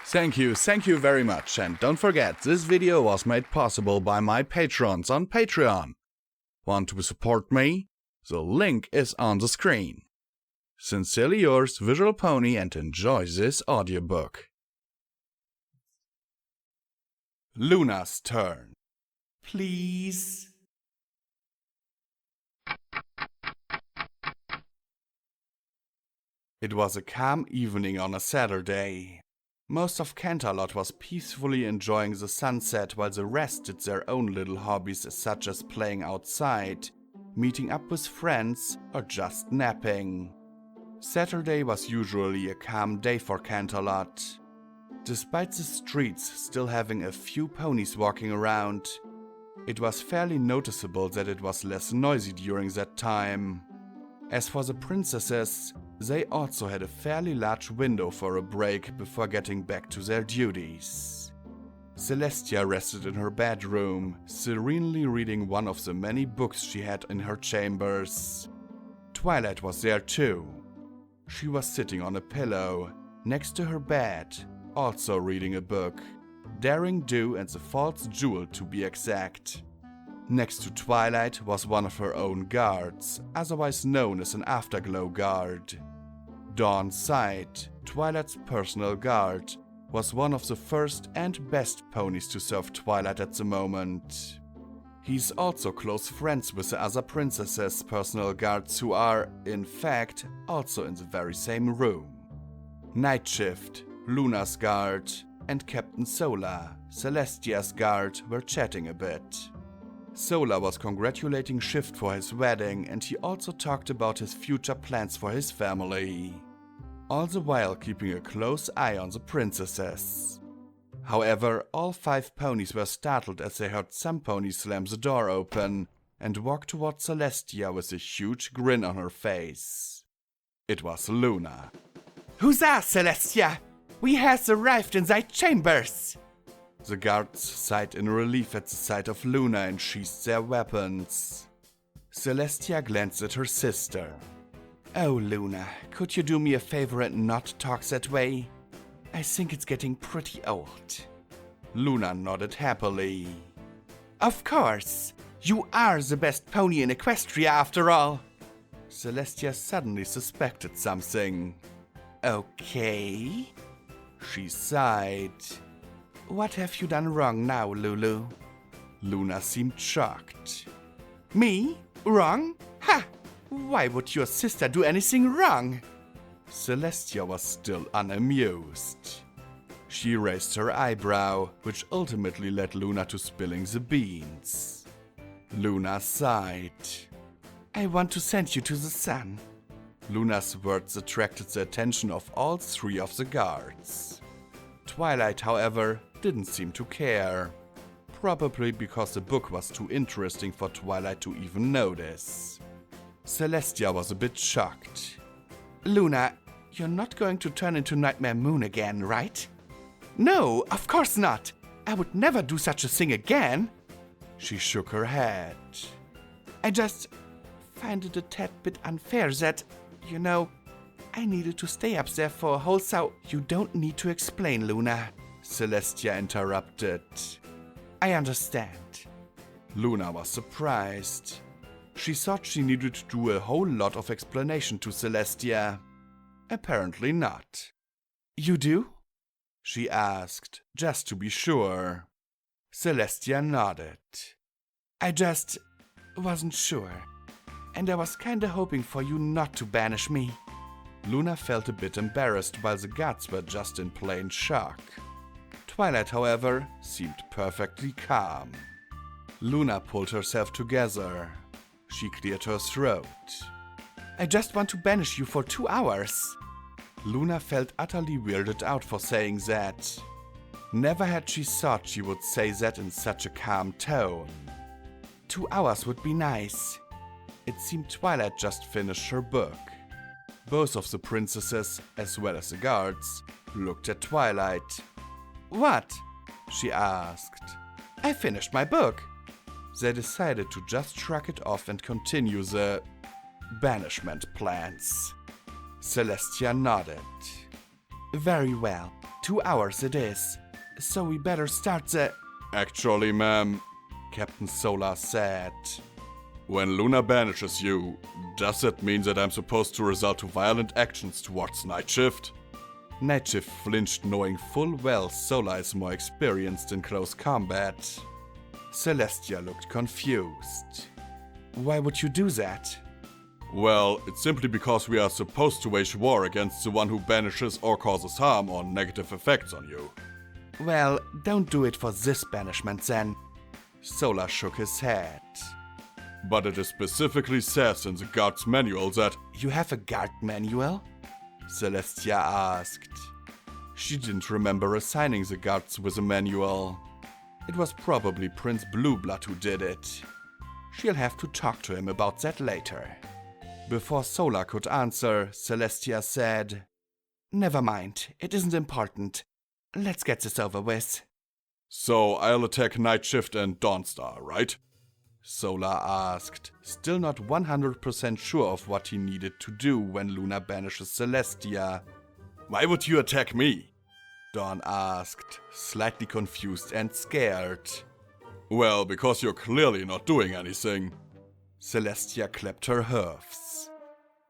Thank you very much, and don't forget, this video was made possible by my patrons on Patreon. Want to support me? The link is on the screen. Sincerely yours, Visual Pony, and enjoy this audiobook. Luna's turn. Please. It was a calm evening on a Saturday. Most of Canterlot was peacefully enjoying the sunset while the rest did their own little hobbies such as playing outside, meeting up with friends, or just napping. Saturday was usually a calm day for Canterlot. Despite the streets still having a few ponies walking around, it was fairly noticeable that it was less noisy during that time. As for the princesses, they also had a fairly large window for a break before getting back to their duties. Celestia rested in her bedroom, serenely reading one of the many books she had in her chambers. Twilight was there too. She was sitting on a pillow, next to her bed, also reading a book, Daring Do and the False Jewel to be exact. Next to Twilight was one of her own guards, otherwise known as an Afterglow guard. Dawn's Sight, Twilight's personal guard, was one of the first and best ponies to serve Twilight at the moment. He's also close friends with the other princesses' personal guards who are, in fact, also in the very same room. Night Shift, Luna's guard, and Captain Solar, Celestia's guard, were chatting a bit. Solar was congratulating Shift for his wedding, and he also talked about his future plans for his family, all the while keeping a close eye on the princesses. However, all 5 ponies were startled as they heard some pony slam the door open and walk towards Celestia with a huge grin on her face. It was Luna. "Huzzah, Celestia! We has arrived in thy chambers!" The guards sighed in relief at the sight of Luna and sheathed their weapons. Celestia glanced at her sister. "Oh, Luna, could you do me a favor and not talk that way? I think it's getting pretty old." Luna nodded happily. "Of course! You are the best pony in Equestria after all!" Celestia suddenly suspected something. "Okay." She sighed. "What have you done wrong now, Lulu?" Luna seemed shocked. "Me? Wrong? Ha! Why would your sister do anything wrong?" Celestia was still unamused. She raised her eyebrow, which ultimately led Luna to spilling the beans. Luna sighed. "I want to send you to the sun." Luna's words attracted the attention of all 3 of the guards. Twilight, however, didn't seem to care. Probably because the book was too interesting for Twilight to even notice. Celestia was a bit shocked. "Luna, you're not going to turn into Nightmare Moon again, right?" "No, of course not. I would never do such a thing again." She shook her head. "I just find it a tad bit unfair that, you know, I needed to stay up there for a whole You don't need to explain, Luna," Celestia interrupted. "I understand." Luna was surprised. She thought she needed to do a whole lot of explanation to Celestia. Apparently not. "You do?" she asked, just to be sure. Celestia nodded. "I just wasn't sure. And I was kinda hoping for you not to banish me." Luna felt a bit embarrassed while the guards were just in plain shock. Twilight, however, seemed perfectly calm. Luna pulled herself together. She cleared her throat. "I just want to banish you for 2 hours. Luna felt utterly weirded out for saying that. Never had she thought she would say that in such a calm tone. 2 hours would be nice. It seemed Twilight just finished her book. Both of the princesses, as well as the guards, looked at Twilight. "What?" she asked. "I finished my book." They decided to just shrug it off and continue the banishment plans. Celestia nodded. "Very well. 2 hours it is. So we better start the... Actually, ma'am, Captain Solar said. When Luna banishes you, does it mean that I'm supposed to resort to violent actions towards Night Shift? Night Shift flinched, knowing full well Solar is more experienced in close combat. Celestia looked confused. Why would you do that? Well, it's simply because we are supposed to wage war against the one who banishes or causes harm or negative effects on you. Well, don't do it for this banishment then. Solar shook his head. But it specifically says in the guard's manual that... You have a guard manual? Celestia asked. She didn't remember assigning the guards with a manual. It was probably Prince Blueblood who did it. She'll have to talk to him about that later. Before Solar could answer, Celestia said, Never mind, it isn't important. Let's get this over with. So I'll attack Night Shift and Dawnstar, right? Solar asked, still not 100% sure of what he needed to do when Luna banishes Celestia. Why would you attack me? Dawn asked, slightly confused and scared. Well, because you're clearly not doing anything. Celestia clapped her hoofs.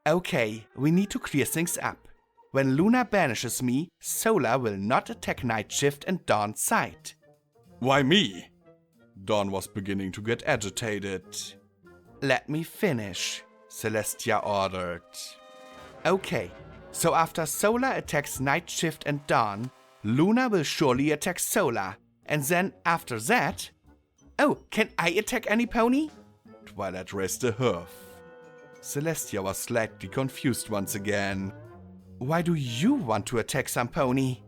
Okay, we need to clear things up. When Luna banishes me, Solar will not attack Night Shift and Dawn's side. Why me? Dawn was beginning to get agitated. Let me finish, Celestia ordered. Okay, so after Solar attacks Night Shift and Dawn, Luna will surely attack Solar, and then after that... Oh, can I attack any pony? Twilight raised a hoof. Celestia was slightly confused once again. Why do you want to attack some pony?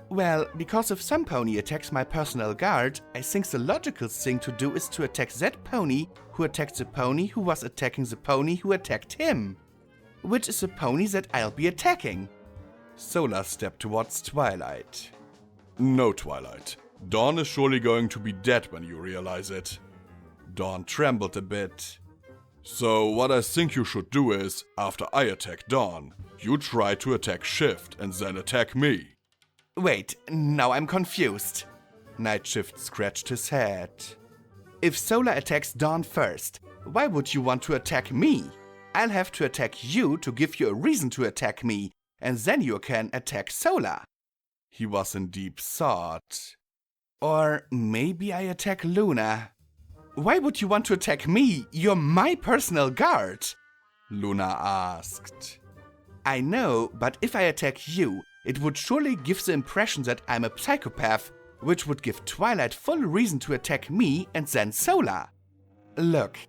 Well, because if some pony attacks my personal guard, I think the logical thing to do is to attack that pony who attacked the pony who was attacking the pony who attacked him. Which is the pony that I'll be attacking. Solar stepped towards Twilight. No, Twilight. Dawn is surely going to be dead when you realize it. Dawn trembled a bit. So what I think you should do is, after I attack Dawn, you try to attack Shift and then attack me. Wait, now I'm confused. Night Shift scratched his head. If Solar attacks Dawn first, why would you want to attack me? I'll have to attack you to give you a reason to attack me, and then you can attack Solar. He was in deep thought. Or maybe I attack Luna. Why would you want to attack me? You're my personal guard, Luna asked. I know, but if I attack you, it would surely give the impression that I'm a psychopath, which would give Twilight full reason to attack me and then Solar. Look,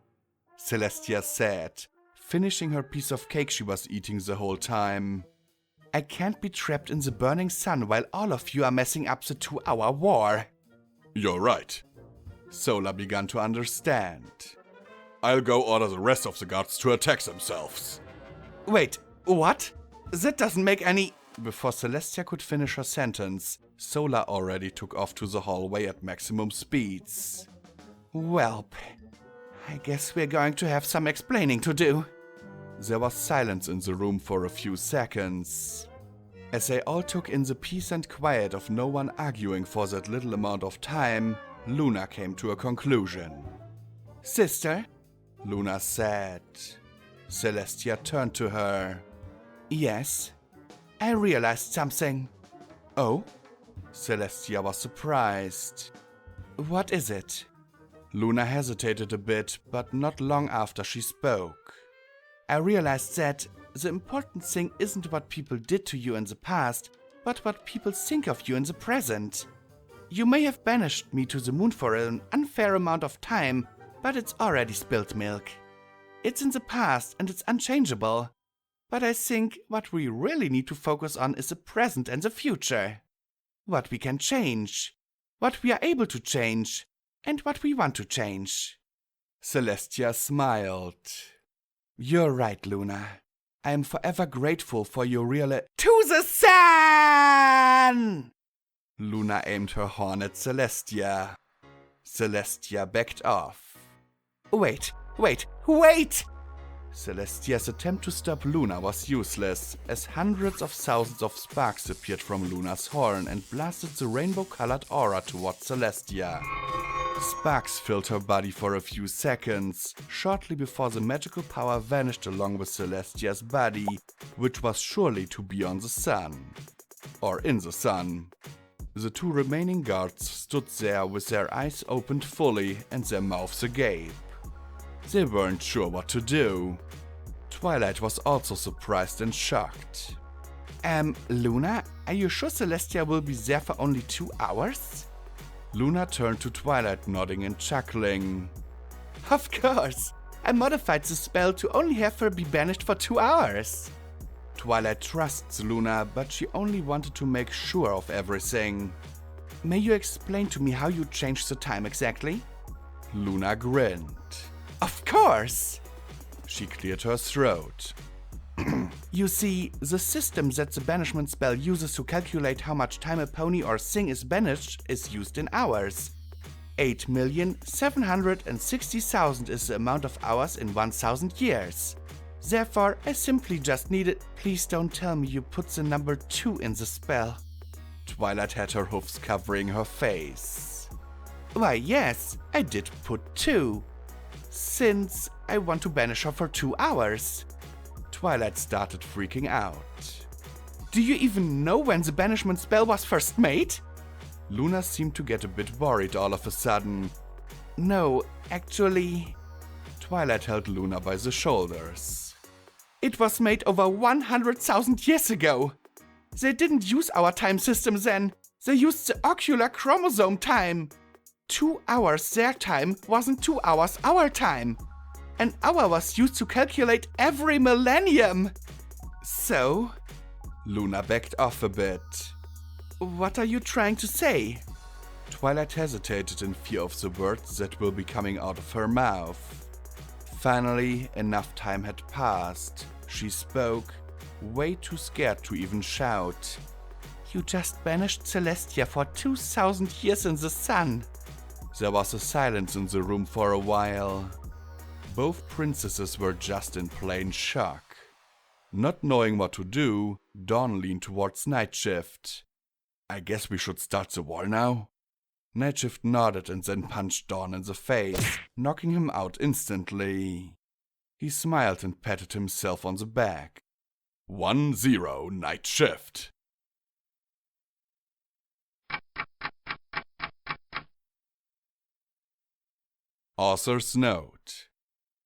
Celestia said, finishing her piece of cake she was eating the whole time. I can't be trapped in the burning sun while all of you are messing up the 2-hour war. You're right. Solar began to understand. I'll go order the rest of the guards to attack themselves. Wait, what? That doesn't make any... Before Celestia could finish her sentence, Solar already took off to the hallway at maximum speeds. Welp, I guess we're going to have some explaining to do. There was silence in the room for a few seconds. As they all took in the peace and quiet of no one arguing for that little amount of time, Luna came to a conclusion. Sister? Luna said. Celestia turned to her. Yes? I realized something. Oh? Celestia was surprised. What is it? Luna hesitated a bit, but not long after she spoke. I realized that the important thing isn't what people did to you in the past, but what people think of you in the present. You may have banished me to the moon for an unfair amount of time, but it's already spilled milk. It's in the past and it's unchangeable. But I think what we really need to focus on is the present and the future. What we can change, what we are able to change, and what we want to change. Celestia smiled. You're right, Luna. I am forever grateful for your To the sun! Luna aimed her horn at Celestia. Celestia backed off. Wait! Celestia's attempt to stop Luna was useless, as hundreds of thousands of sparks appeared from Luna's horn and blasted the rainbow-colored aura towards Celestia. Sparks filled her body for a few seconds, shortly before the magical power vanished along with Celestia's body, which was surely to be on the sun. Or in the sun. The two remaining guards stood there with their eyes opened fully and their mouths agape. They weren't sure what to do. Twilight was also surprised and shocked. Luna, are you sure Celestia will be there for only 2 hours? Luna turned to Twilight, nodding and chuckling. Of course! I modified the spell to only have her be banished for 2 hours. Twilight trusts Luna, but she only wanted to make sure of everything. May you explain to me how you changed the time exactly? Luna grinned. Of course! She cleared her throat. You see, the system that the banishment spell uses to calculate how much time a pony or thing is banished is used in hours. 8,760,000 is the amount of hours in 1,000 years. Therefore, I simply just needed— Please don't tell me you put the number 2 in the spell. Twilight had her hoofs covering her face. Why yes, I did put 2. Since I want to banish her for 2 hours. Twilight started freaking out. Do you even know when the banishment spell was first made? Luna seemed to get a bit worried all of a sudden. No, actually... Twilight held Luna by the shoulders. It was made over 100,000 years ago. They didn't use our time system then. They used the ocular chromosome time. 2 hours their time wasn't 2 hours our time. An hour was used to calculate every millennium. So? Luna backed off a bit. What are you trying to say? Twilight hesitated in fear of the words that will be coming out of her mouth. Finally, enough time had passed. She spoke, way too scared to even shout. You just banished Celestia for 2,000 years in the sun. There was a silence in the room for a while. Both princesses were just in plain shock. Not knowing what to do, Dawn leaned towards Nightshift. I guess we should start the war now? Nightshift nodded and then punched Dawn in the face, knocking him out instantly. He smiled and patted himself on the back. 1-0 Nightshift. Author's note.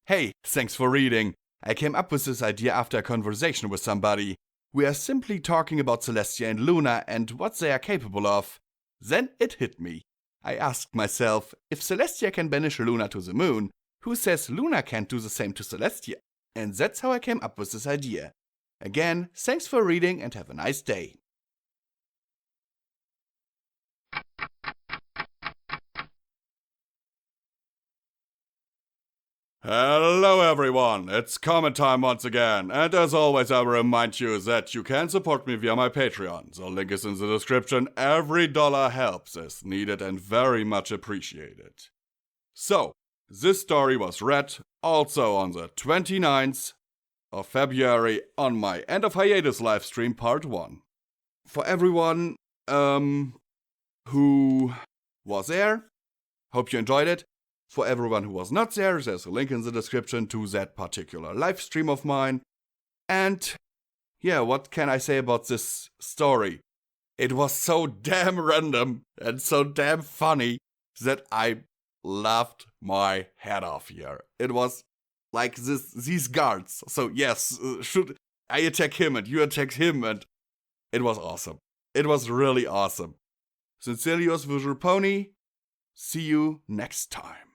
Hey, thanks for reading. I came up with this idea after a conversation with somebody. We are simply talking about Celestia and Luna and what they are capable of. Then it hit me. I asked myself, if Celestia can banish Luna to the moon, who says Luna can't do the same to Celestia? And that's how I came up with this idea. Again, thanks for reading and have a nice day. Hello everyone, it's comment time once again, and as always I will remind you that you can support me via my Patreon. The link is in the description. Every dollar helps, is needed and very much appreciated. So, this story was read also on the 29th of February on my End of Hiatus livestream part 1. For everyone who was there, hope you enjoyed it. For everyone who was not there, there's a link in the description to that particular live stream of mine. And yeah, what can I say about this story? It was so damn random and so damn funny that I laughed my head off here. It was like these guards. So yes, should I attack him and you attack him, and it was awesome. It was really awesome. Sincerely yours, Visual Pony. See you next time.